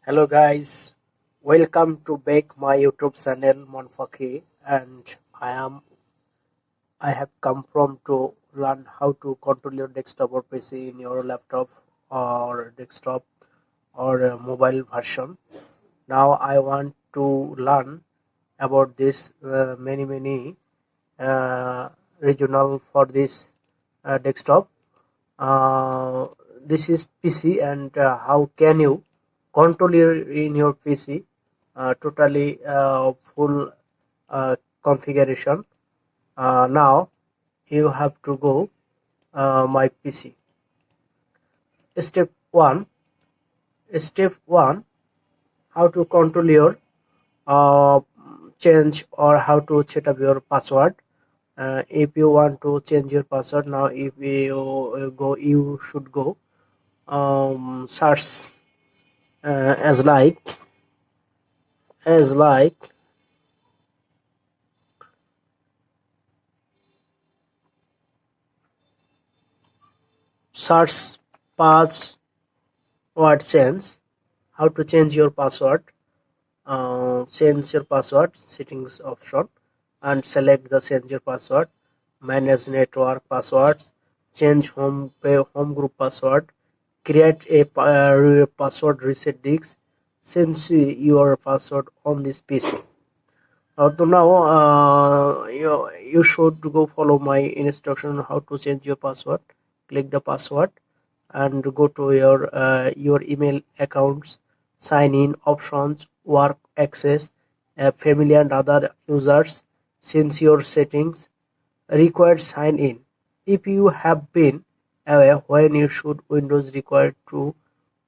Hello guys, welcome to back my YouTube channel Monfaki, and I have come from to learn how to control your desktop or PC in your laptop or desktop or mobile version. Now I want to learn about this many uh, regional for this desktop. uh, this is PC, and how can you control in your PC totally full configuration. Now you have to go my PC. Step 1. Step 1, how to control your uh, change or how to set up your password. If you want to change your password, now if you should go search as like search password change. How to change your password. Change your password settings option and select the change your password. Manage network passwords. Change home group password. Create a password reset disk. Change your password on this PC. So now you should go follow my instruction how to change your password. Click the password and go to your email accounts, sign in options, work access, family and other users. Since your settings required sign in. If you have been aware when you should Windows required to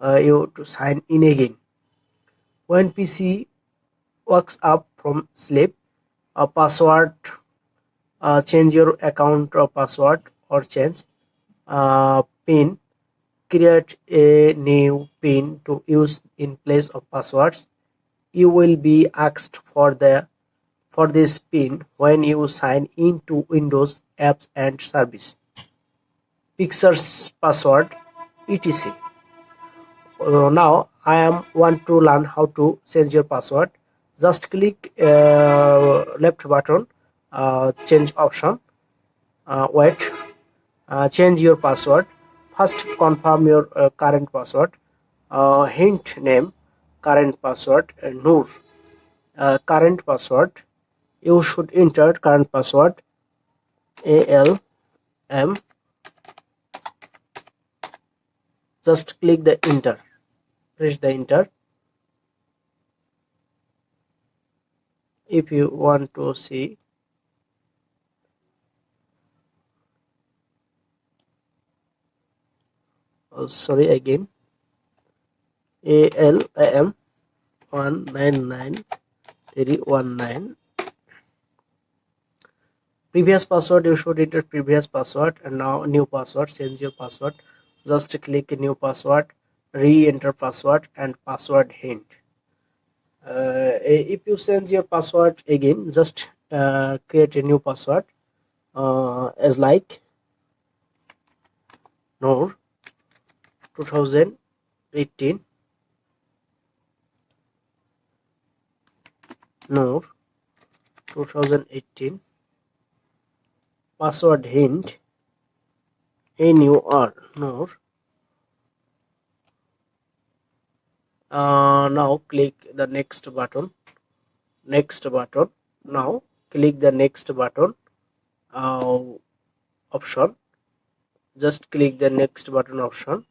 you to sign in again. When PC wakes up from sleep, a password, change your account or password or change pin. Create a new pin to use in place of passwords. You will be asked for this pin when you sign into Windows apps and service. Pictures password etc. Now I am want to learn how to change your password. Just click left button, change option. Wait, change your password. First confirm your current password. Hint name, current password. Noor, current password. You should enter current password. ALM. Just click the enter. Press the enter. If you want to see, sorry again, ALM 199 previous password. You should enter previous password, and now new password. Change your password. Just click new password, re-enter password and password hint. If you change your password again, just create a new password as like Noor 2018 Noor 2018 password hint NUR Noor. Now click the next button. Now click the next button uh, option. Just click the next button option.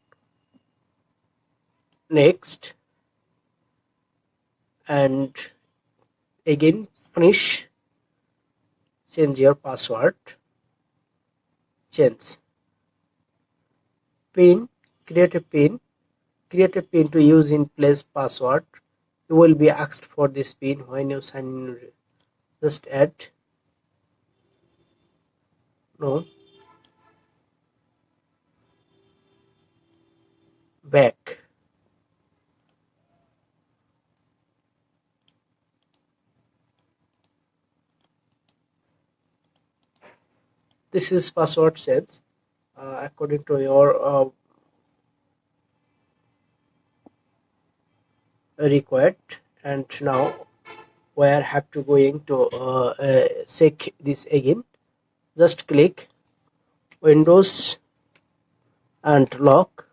Next, and again finish. Change your password. Change pin. Create a pin. Create a pin to use in place password. You will be asked for this pin when you sign in. Just add. No. Back. This is password sets according to your required. And now we are have to going to check this again. Just click Windows and lock.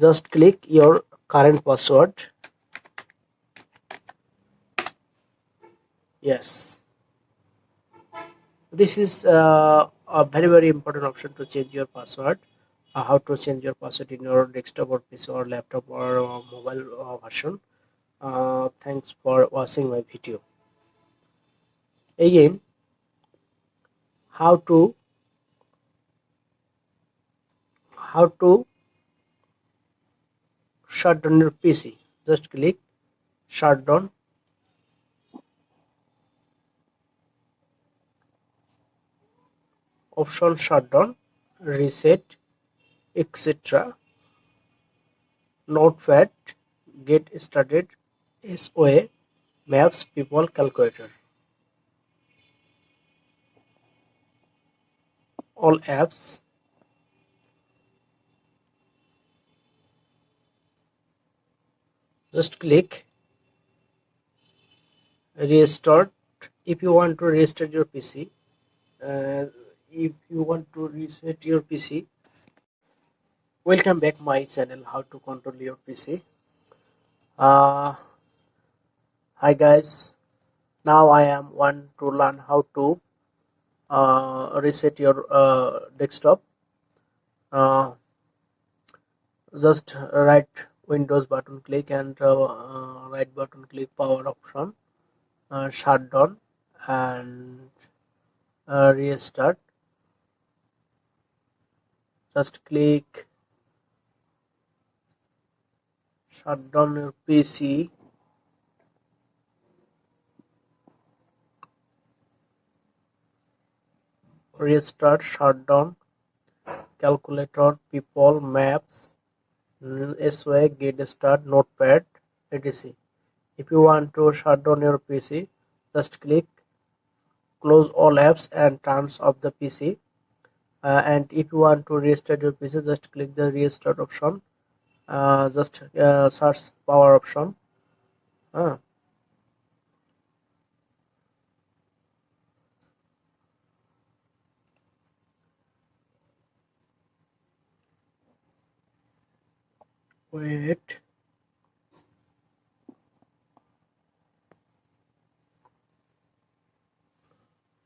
Just click your current password. Yes, this is a very important option to change your password. How to change your password in your desktop or PC or laptop or mobile version. Thanks for watching my video. Again, how to shut down your PC. Just click shut down. Option shut down, reset, etc. Notepad, get started, SOA, maps, people, calculator. All apps. Just click restart. If you want to restart your PC, if you want to reset your PC, welcome back my channel how to control your PC. uh, Hi guys, now I am want to learn how to reset your desktop. uh, just right Windows button click and right button click power option, shut down and restart. Just click shut down your PC. Restart, shut down, calculator, people, maps, SOA, get start, notepad, etc. If you want to shut down your PC, just click close all apps and turns off the PC. And if you want to restart your PC, just click the restart option. Just search power option. Uh, Wait.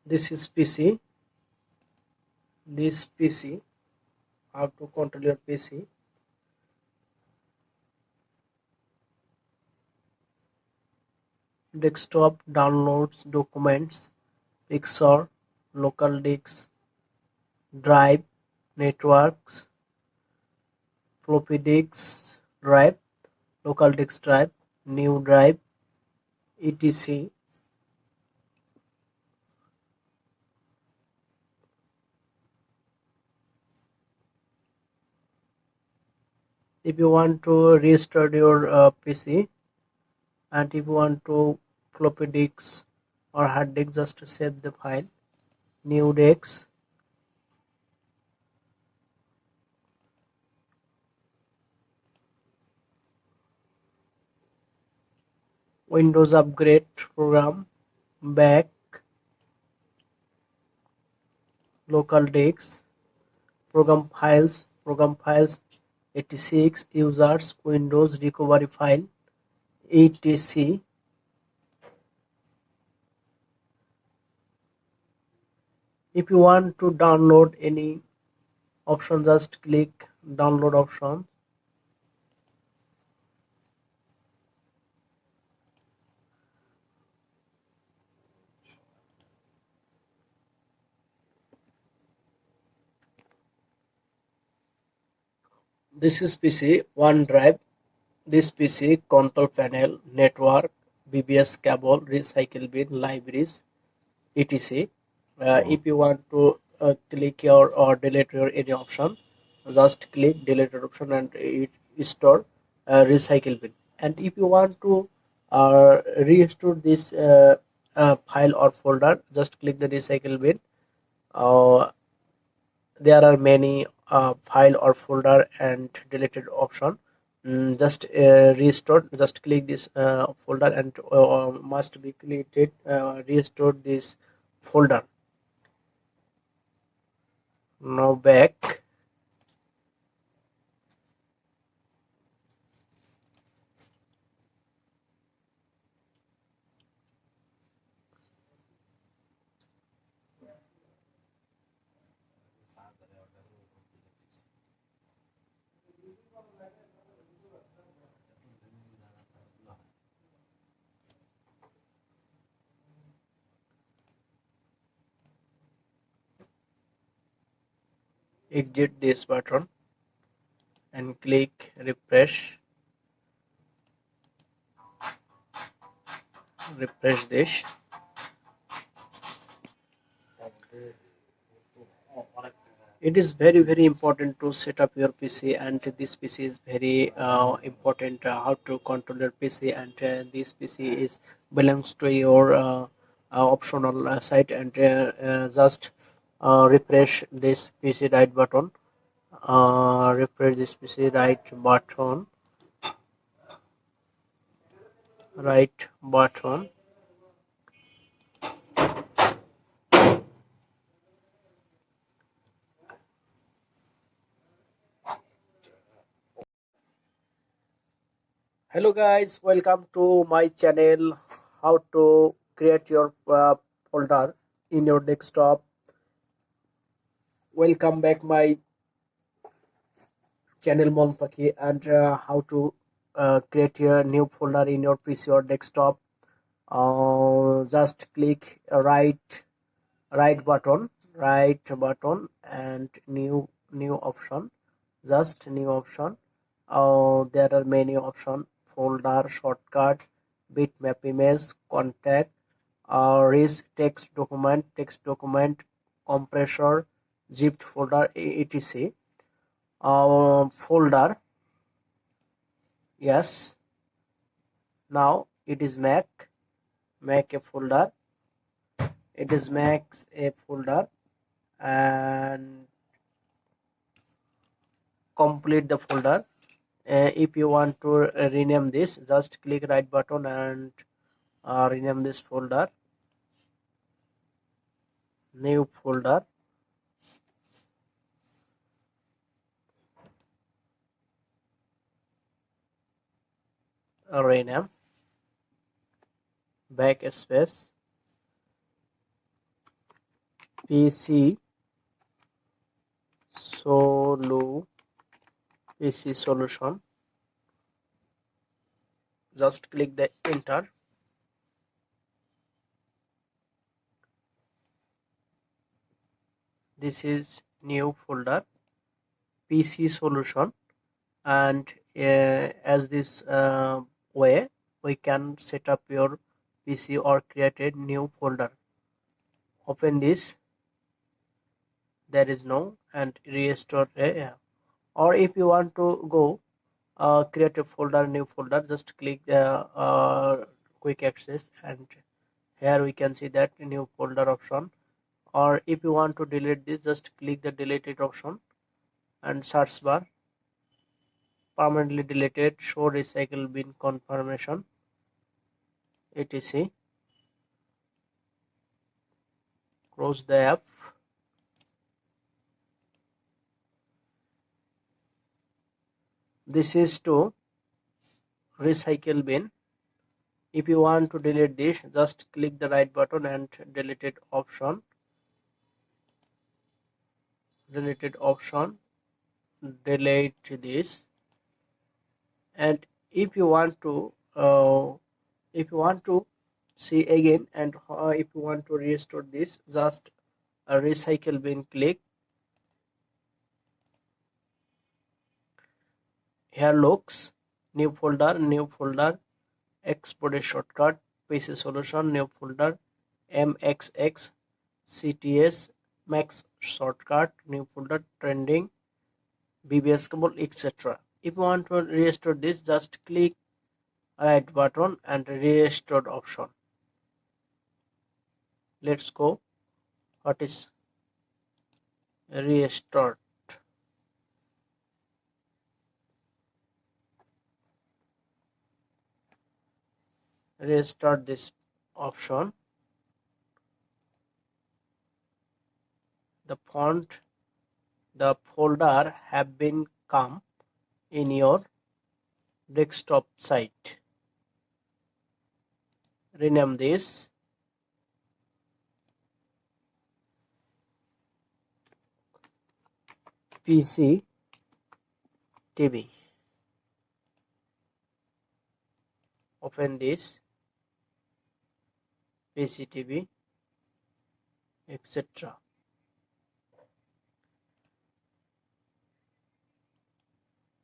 This is PC. This PC. How to control your PC? Desktop, downloads, documents, picture, local disk, drive, networks, floppy disk drive, local disk drive, new drive, etc. If you want to restart your PC, and if you want to floppy disk or hard disk, just save the file, new disk, Windows upgrade program, back, local disk, program files 86, users, Windows recovery file, etc. If you want to download any option, just click download option. This is PC OneDrive. This PC control panel, network, BBS cable, recycle bin, libraries, etc. If you want to click your or delete your any option, just click delete option and it store recycle bin. And if you want to restore this file or folder, just click the recycle bin. uh, there are many file or folder and deleted option. Just restore, just click this folder and must be deleted, restore this folder. Now back. Exit this button and click refresh this. It is very important to set up your PC, and this PC is very important, how to control your PC, and this PC is belongs to your optional site, and just refresh this PC right button, refresh this PC right button. Hello guys, welcome to my channel. How to create your folder in your desktop. Welcome back my channel Monpaki, and how to create a new folder in your PC or desktop. Just click right button and new option, just new option. There are many option: folder, shortcut, bitmap, image, contact, risk, text document, compressor, zipped folder, etc. Folder, yes. Now it is make a folder. It is makes a folder and complete the folder. If you want to rename this, just click right button and rename this folder, new folder, rename, backspace, PC solution. Just click the enter. This is new folder, PC solution, and as this way we can set up your PC or create a new folder. Open this, there is no, and restore or if you want to go create a folder, new folder, just click the quick access, and here we can see that new folder option. Or if you want to delete this, just click the deleted option and search bar, permanently deleted, show recycle bin confirmation, etc. Close the app. This is to recycle bin. If you want to delete this, just click the right button and deleted option, delete this. And if you want to see again, and if you want to restore this, just a recycle bin, click here, looks new folder, export a shortcut, PC solution, new folder, mxx, cts, max shortcut, new folder, trending, bbs cable, etc. If you want to restore this, just click right button and restore option. Let's go. What is restart? restart this option. The folder have been come in your desktop site. Rename this PC TV. Open this PC TV, etc.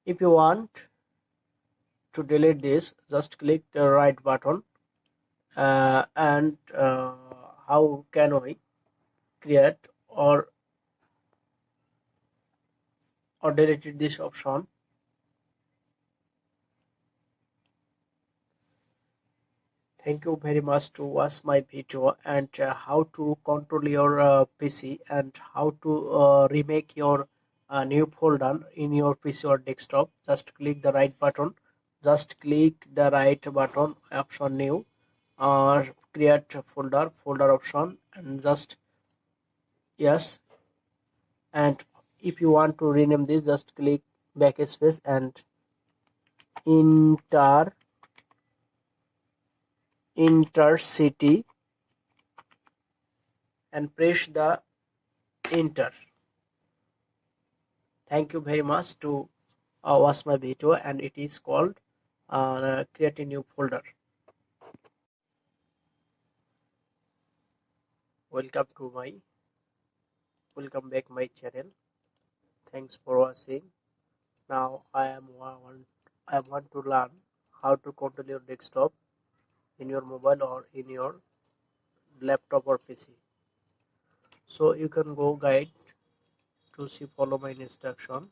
If you want to delete this, just click the right button. And how can we create or delete this option? Thank you very much to watch my video and how to control your PC and how to remake your new folder in your PC or desktop. Just click the right button. Just click the right button option new or create folder option and just yes. And if you want to rename this, just click backspace and intercity and press the enter. Thank you very much to watch my video, and it is called create a new folder. Welcome back my channel. Thanks for watching. Now I want to learn how to control your desktop in your mobile or in your laptop or PC. So you can go guide to see follow my instruction.